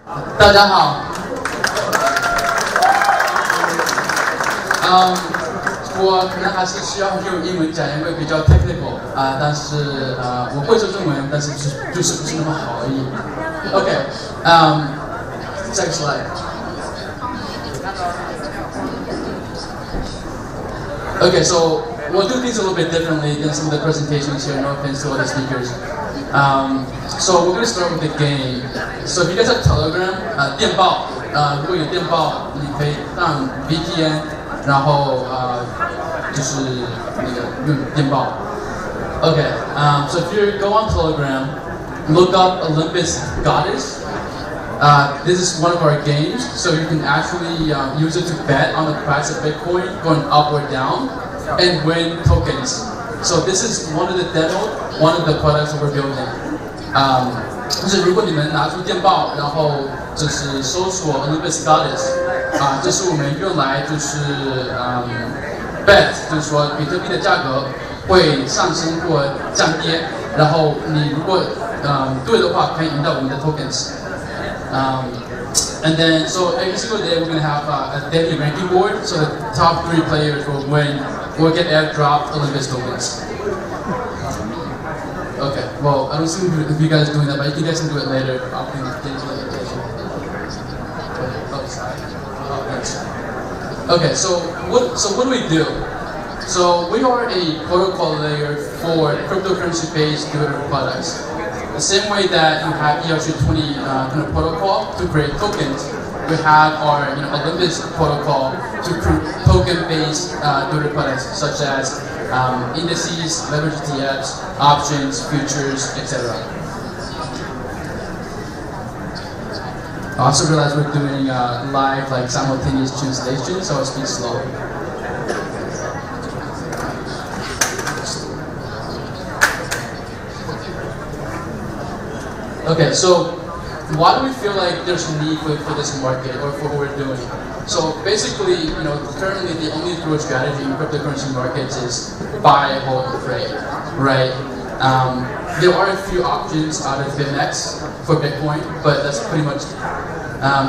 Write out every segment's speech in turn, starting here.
大家好。我可能还是需要用英文讲，因为比较 technical 但是我会说中文，但是就是不是那么好而已。Okay, next slide. Okay, so we'll do things a little bit differently than some of the presentations here. No offense to all the speakers. So we're going to start with the game. So if you guys have Telegram, 电报，如果有电报，你可以让 VPN， 然后就是那个用电报。Okay, so if you go on Telegram, look up Olympus Goddess. This is one of our games, so you can actually use it to bet on the price of Bitcoin going up or down, and win tokens. So this is one of the products that we're building. 就是如果你们拿出电报，然后就是搜索 Olympus Goddess， 这是我们用来就是bet， 就是说比特币的价格会上升或降跌，然后你如果对的话，可以赢到我们的 tokens。And then, so every single day we're going to have a daily ranking board, so the top 3 players will win, will get airdropped Olympus tokens. Okay, well, I don't see if you guys are doing that, but you guys can do it later. I'll get into the application. Okay, so what do we do? So we are a protocol layer for cryptocurrency-based derivative products. The same way that you have ERC20 kind of protocol to create tokens, we have our Olympus protocol to create token-based derivative products such as indices, leverage ETFs, options, futures, etc. I also realized we're doing live, like simultaneous translation, so I'll speak slowly. Okay, so why do we feel like there's a need for this market or for what we're doing? So basically, currently the only growth strategy in cryptocurrency markets is buy, hold, trade, right? There are a few options out of BitMEX for Bitcoin, but that's pretty much I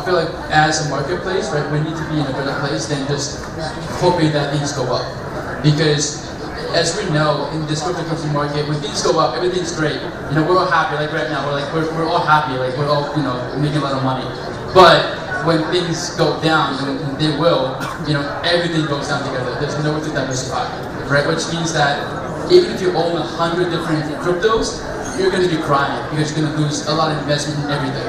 feel like as a marketplace, right, we need to be in a better place than just hoping that things go up, because as we know, in this cryptocurrency market, when things go up, everything's great. We're all happy. Like right now, we're all happy. Like we're all making a lot of money. But when things go down, and they will, everything goes down together. There's nowhere to diversify, right? Which means that even if you own 100 different cryptos, you're going to be crying because you're going to lose a lot of investment in everything.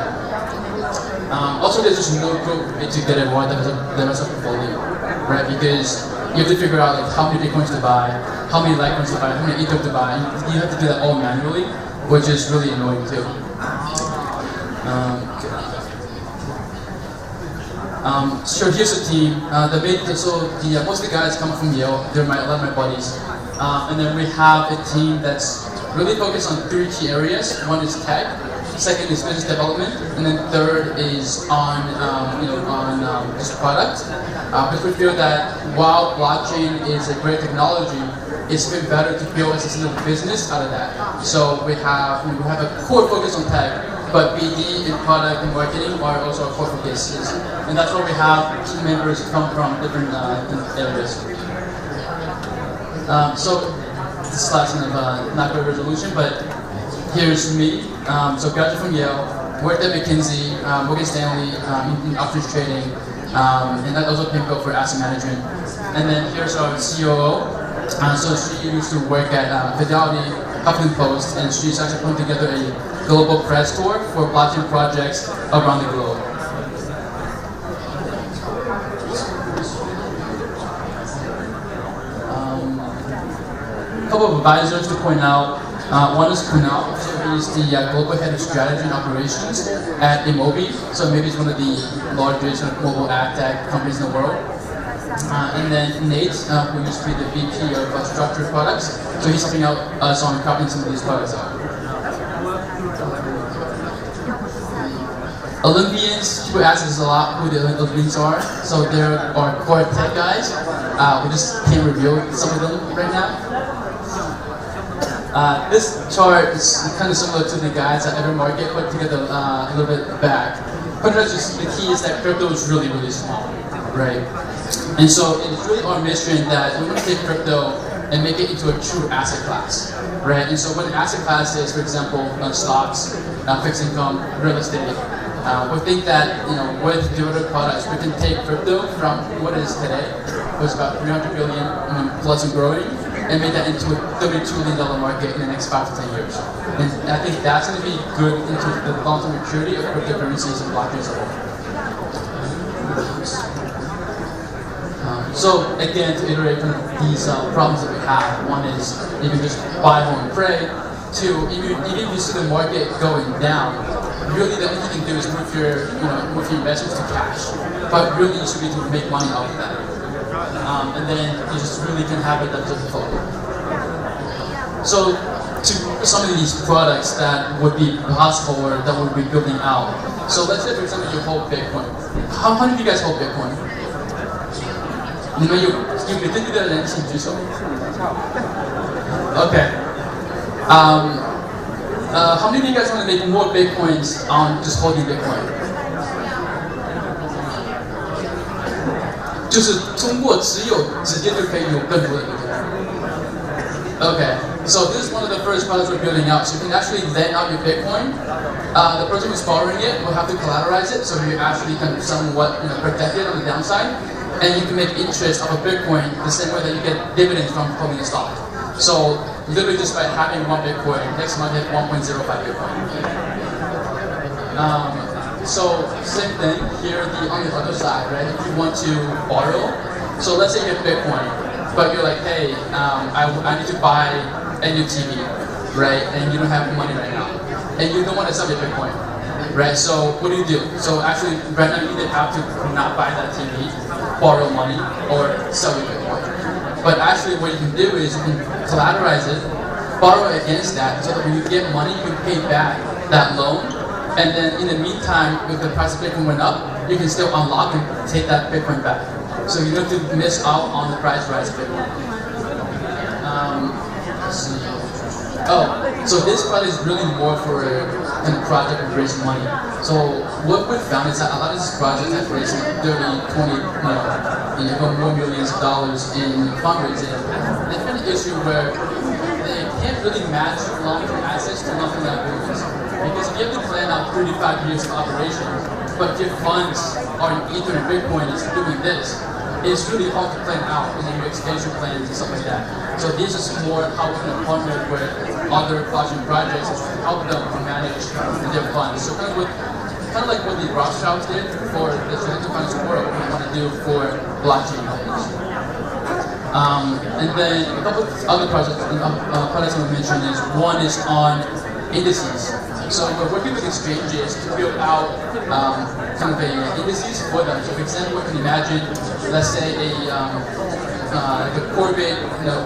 Also, there's just no good way to get a more diverse portfolio, right? Because you have to figure out like how many Bitcoins to buy, how many Litecoins to buy, how many Ether to buy. You have to do that all manually, which is really annoying too. So here's the team. Most of the guys come from Yale. They're a lot of my buddies. And then we have a team that's really focused on 3 key areas. One is tech, second is business development, and then third is on just product. Because we feel that while blockchain is a great technology, it's been better to build a sustainable business out of that. So we have a core focus on tech, but BD and product and marketing are also our core focuses. And that's where we have team members come from different areas. So this slash kind of not great resolution, but here's me. So graduate from Yale, worked at McKinsey, Morgan Stanley in options trading, and that also PIMCO for asset management. And then here's our COO. So she used to work at Fidelity, Huffington Post, and she's actually putting together a global press tour for blockchain projects around the globe. A couple of advisors to point out. One is Kunal, so he's the global head of strategy and operations at Imobi. So maybe it's one of the largest global ad tech companies in the world. And then Nate, who used to be the VP of structured products. So he's helping out us on copying some of these products out. Olympians, people ask us a lot who the Olympians are. So there are core tech guys. We just can't reveal some of them right now. This chart is kind of similar to the guides at every market, put together a little bit back. But just the key is that crypto is really, really small, right? And so it's really our mission that we want to take crypto and make it into a true asset class, right? And so what an asset class is, for example, stocks, fixed income, real estate. We think that with derivative products, we can take crypto from what it is today, which is about 300 billion plus and growing, and make that into a $32 billion market in the next 5 to 10 years. And I think that's going to be good into the long-term maturity of cryptocurrencies and blockchains as a whole. So again, to iterate kind of these problems that we have, one is you can just buy, hold, and pray. Two, even if you see the market going down, really the only thing you can do is move your investments to cash. But really you should be able to make money off of that. And then you just really can have it as a portfolio. So to some of these products that would be possible or that would be building out. So let's say for example you hold Bitcoin. How many of you guys hold Bitcoin? 你们有每个月的人请举手。Okay. How many of you guys want to make more Bitcoins on just holding Bitcoin? 就是通过持有直接就可以有更多的 Bitcoin. Okay. So this is one of the first products we're building out. So you can actually lend out your Bitcoin. The person who's borrowing it will have to collateralize it, so you actually can somewhat protect it on the downside. And you can make interest off of Bitcoin the same way that you get dividends from holding a stock. So literally just by having one Bitcoin, next month you have 1.05 Bitcoin. So same thing here on the other side, right? If you want to borrow, so let's say you have Bitcoin, but you're like, hey, I need to buy a new TV, right? And you don't have money right now, and you don't want to sell your Bitcoin, right? So what do? So actually, right now you either have to not buy that TV, borrow money, or sell your Bitcoin. But actually what you can do is you can collateralize it, borrow against that, so that when you get money, you can pay back that loan. And then in the meantime, if the price of Bitcoin went up, you can still unlock and take that Bitcoin back. So you don't have to miss out on the price rise of Bitcoin. So this product is really more for a project of raising money. So what we found is that a lot of these projects have raised 30, 20, even more millions of dollars in fundraising. There's been an issue where they can't really match long-term assets to long-term liabilities. Because if you have to plan out 35 years of operation, but your funds are in Ether and Bitcoin is doing this, it's really hard to plan out in your expansion plans and stuff like that. So this is more how we can partner with other blockchain projects to help them manage their funds. So kind of like what the Rothschilds did for the traditional financial world, we want to do for blockchain companies. And then a couple of other products I mentioned is one is on indices. So we're working with exchanges to build out kind of indices for them. So for example, you can imagine, let's say like a Corbett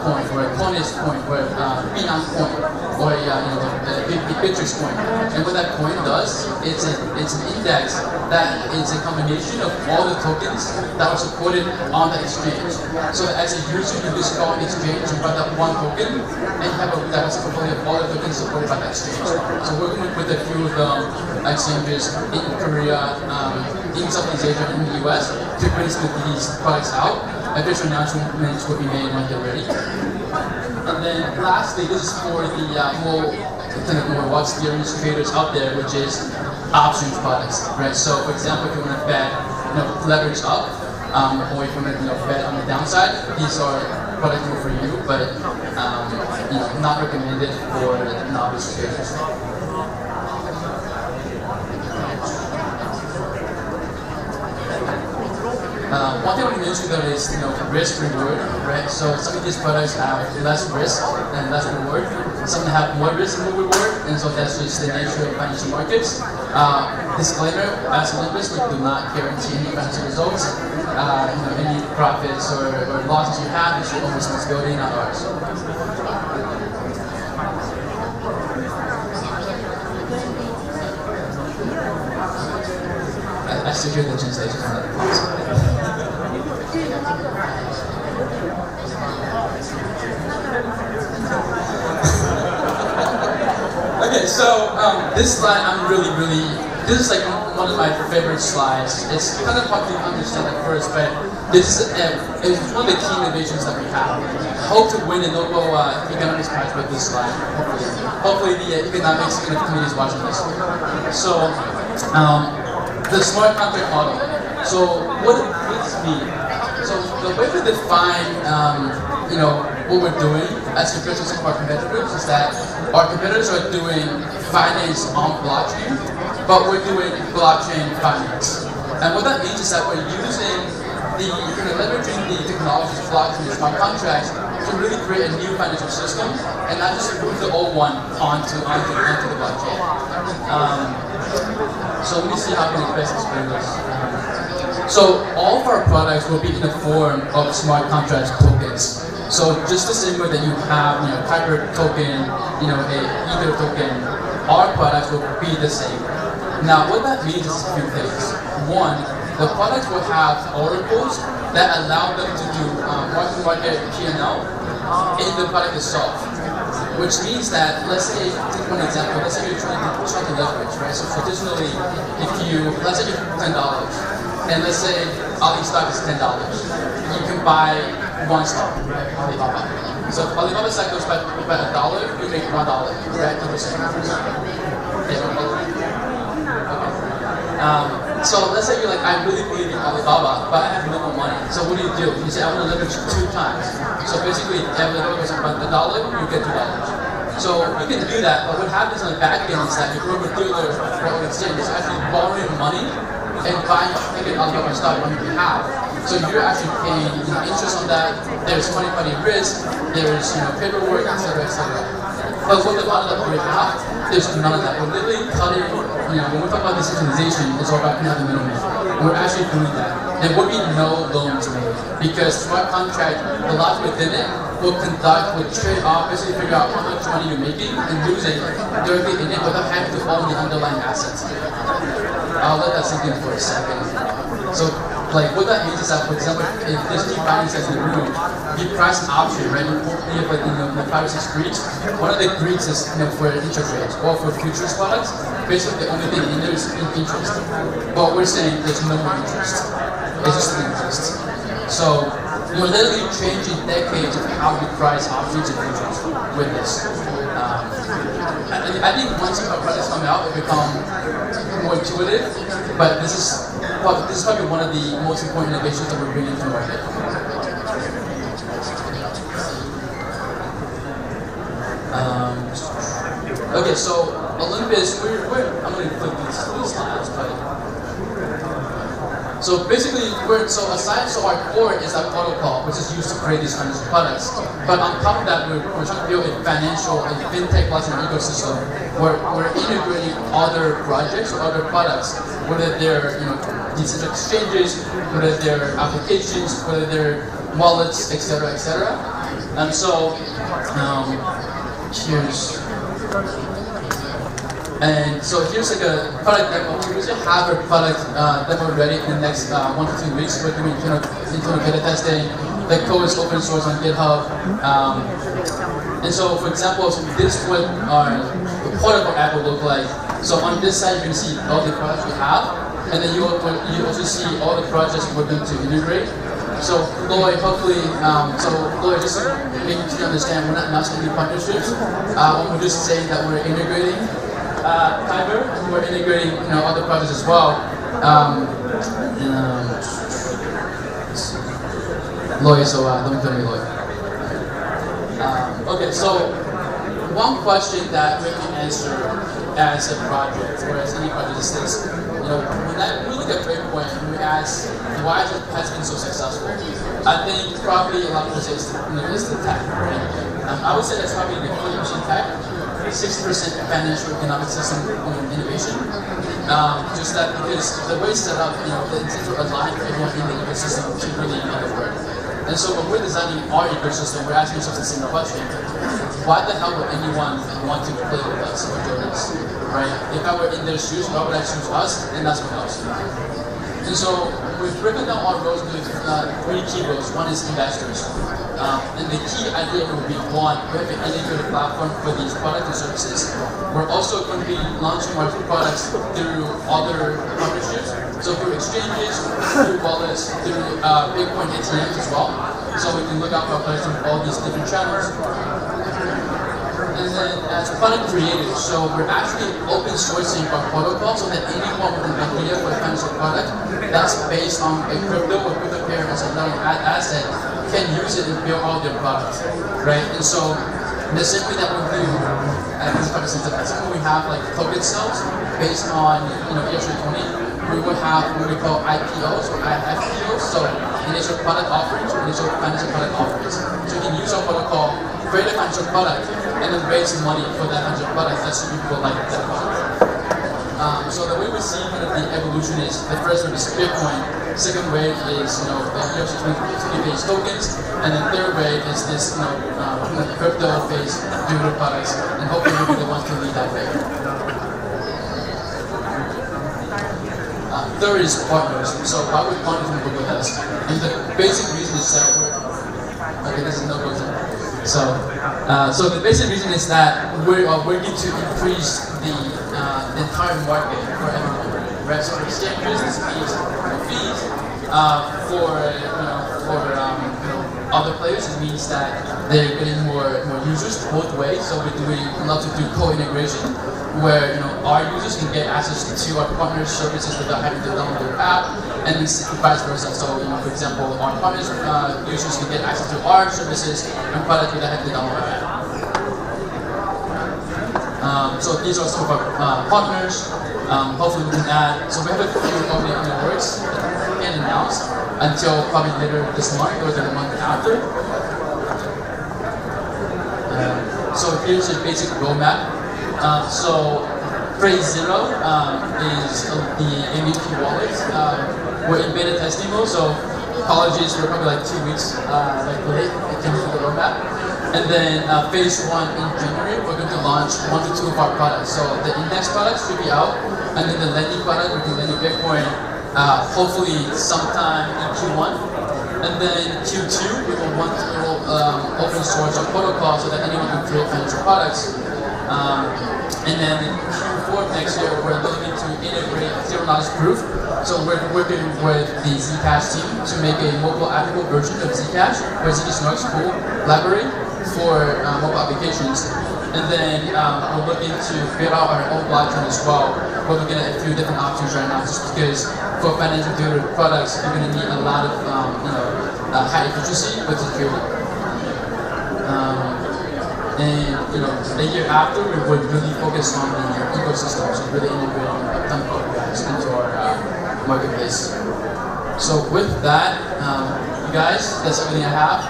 coin, or a Coinage coin, or a Binance coin, or the Bittrex coin. And what that coin does, it's an index that is a combination of all the tokens that are supported on the exchange. So as a user, you just go on the exchange and buy that one token, and you have a diverse portfolio of all the tokens supported by the exchange. So working with a few of the exchanges in Korea, in Southeast Asia, and the US to bring some of these products out. Official announcements will be made when they're ready. And then lastly, this is for the more experienced traders out there, which is options products, right? So for example, if you want to bet, leverage up, or if you want to bet on the downside, these are products for you, but not recommended for novice traders. One thing I want to mention though is risk reward, right? So some of these products have less risk and less reward. Some have more risk and more reward, and so that's just the nature of financial markets. Disclaimer: as Olympus, we do not guarantee any financial results. Any profits or losses you have is your own responsibility, not ours. I still hear the translation on that. so this slide, this is like one of my favorite slides. It's kind of hard to understand at first, but this is one of the key innovations that we have. I hope to win a Nobel Economics Prize with this slide, hopefully the economics committee is watching this. So, the smart contract model. So, what does this mean? So, the way we define, what we're doing as compared to some of our competitors is that our competitors are doing finance on blockchain, but we're doing blockchain finance. And what that means is that we're leveraging the technologies of blockchain and smart contracts to really create a new financial system and not just move the old one onto the blockchain. So let me see how I can best explain this. So all of our products will be in the form of smart contract tokens. So just the same way that you have, Kuiper token, a Ether token, our products will be the same. Now, what that means is a few things. One, the products will have oracles that allow them to do market P&L in the product itself. Which means that, let's say, take one example, let's say you're trying to leverage, right? So traditionally, let's say you have $10, and let's say Ali stock is $10, you can buy one stock, right? Alibaba. So if Alibaba stock goes by $1, you make $1, right? 2%. So let's say you're like, I really believe in Alibaba, but I have no more money. So what do? You say, I want to leverage 2 times. So basically, if Alibaba goes by $1, you get $2. So you can do that, but what happens on the back end is that your broker-dealer or exchange is actually borrowing money and buying Alibaba stock on your behalf. So you're actually paying interest on that. There's money risk. There's paperwork, etc., etc. But with the model that we have, there's none of that. We're literally cutting. When we talk about decentralization, it's all about cutting out the middleman. We're actually doing that. There will be no loans made because smart contract, the logic within it will trade off, basically figure out how much money you're making and losing directly in it without having to own the underlying assets. I'll let that sink in for a second. So, what that means is that, for example, if there's 2 finances in the room, you price an option, right? You have the 5 or 6 Greeks. One of the Greeks is for interest rates or for futures products. Basically, the only thing in there is interest. But we're saying there's no more interest. It just doesn't exist. So we're literally changing decades of how we price options and futures with this. I think once our products come out, it will become more intuitive. But this is probably one of the most important innovations that we're bringing to market. Okay, so Olympus, I'm going to put these slides, but so basically, our core is our protocol, which is used to create these financial products. But on top of that, we're trying to build a fintech blockchain ecosystem where we're integrating other projects or other products, whether they're decentralized exchanges, whether they're applications, whether they're wallets, etc., etc. And so here's like a product demo. We usually have a product demo ready in the next 1 to 2 weeks. We're doing internal beta testing. The code is open source on GitHub. And so, for example, this is what our portable app will look like. So on this side, you can see all the products we have, and then you also see all the projects we're going to integrate. So Lloyd, hopefully, Lloyd, just making sure you understand, we're not announcing new partnerships. We're just saying that we're integrating Kuiper, and we're integrating other projects as well. Lloyd, so don't tell me Lloyd. Okay, so one question that we can answer as a project, or as any project is this, when we look at Breakpoint and we ask why it has been so successful, I think probably a lot of people say it's the tech, right? I would say that's probably the 40% tech, 60% financial economic system innovation. Just that because the way it's set up, the incentives are aligned for everyone in the ecosystem to really make it work. And so when we're designing our ecosystem, we're asking ourselves the same question: why the hell would anyone want to play with us or join us, right? If I were in their shoes, why would I choose us and not someone else? And so we've broken down our roles into 3 key roles. One is investors. And the key idea will be one, we have an integrated platform for these products and services. We're also going to be launching our products through other partnerships, so through exchanges, through wallets, through Bitcoin ATMs as well. So we can look out for our products from all these different channels. And then as product creators, so we're actually open sourcing our protocol so that anyone with an idea for a financial product that's based on a crypto or crypto pair as a learning asset can use it and build all their products, right? And so the same thing that we do at this product center, we have like token sales based on ERC-20. We will have what we call IPOs or IFPOs, so initial product offerings or initial financial product offerings. So you can use our protocol, create a financial product, and then raise money for that financial product. That's what people like that product. So the way we see kind of the evolution is the first wave is Bitcoin, second wave is the ERC-20-based tokens, and then third wave is this crypto-based digital products, and hopefully we'll be the ones to lead that wave. Third is partners. So why would partners work with us? And the basic reason is that this is no go. So the basic reason is that we're working to increase the entire market for everyone. Right? So exchanges, fees, for other players, it means that they're getting more users both ways. So we love to do co-integration, where our users can get access to our partners' services without having to download their app, and vice versa. So for example, our partners' users can get access to our services and products without having to download our app. So these are some of our partners. Hopefully we can add. So we have a few opening in the works that we can't announce until probably later this month or the month after. So here's a basic roadmap. So Phrase Zero is the MVP wallet. We're in beta testing mode, so apologies, we're probably like 2 weeks late in terms of the roadmap. And then Phase 1 in January, we're going to launch 1 to 2 of our products. So the index products should be out, and then the lending product, we can lend Bitcoin hopefully sometime in Q1. And then Q2, we will open source our protocol so that anyone can create financial products. And then in Q4 next year, we're looking to integrate zero-knowledge proof. So we're working with the Zcash team to make a mobile applicable version of Zcash, or Zcash Pool library for mobile applications. And then we're looking to build out our own blockchain as well. We're looking at a few different options right now, just because for financial derivative products, you're going to need a lot of high efficiency with security. And the year after, we would really focus on the ecosystem, so really integrating a ton of guys into our marketplace. So with that, you guys, that's everything I have,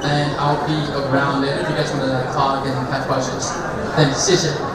and I'll be around later if you guys want to talk and have questions. Thanks, 谢谢。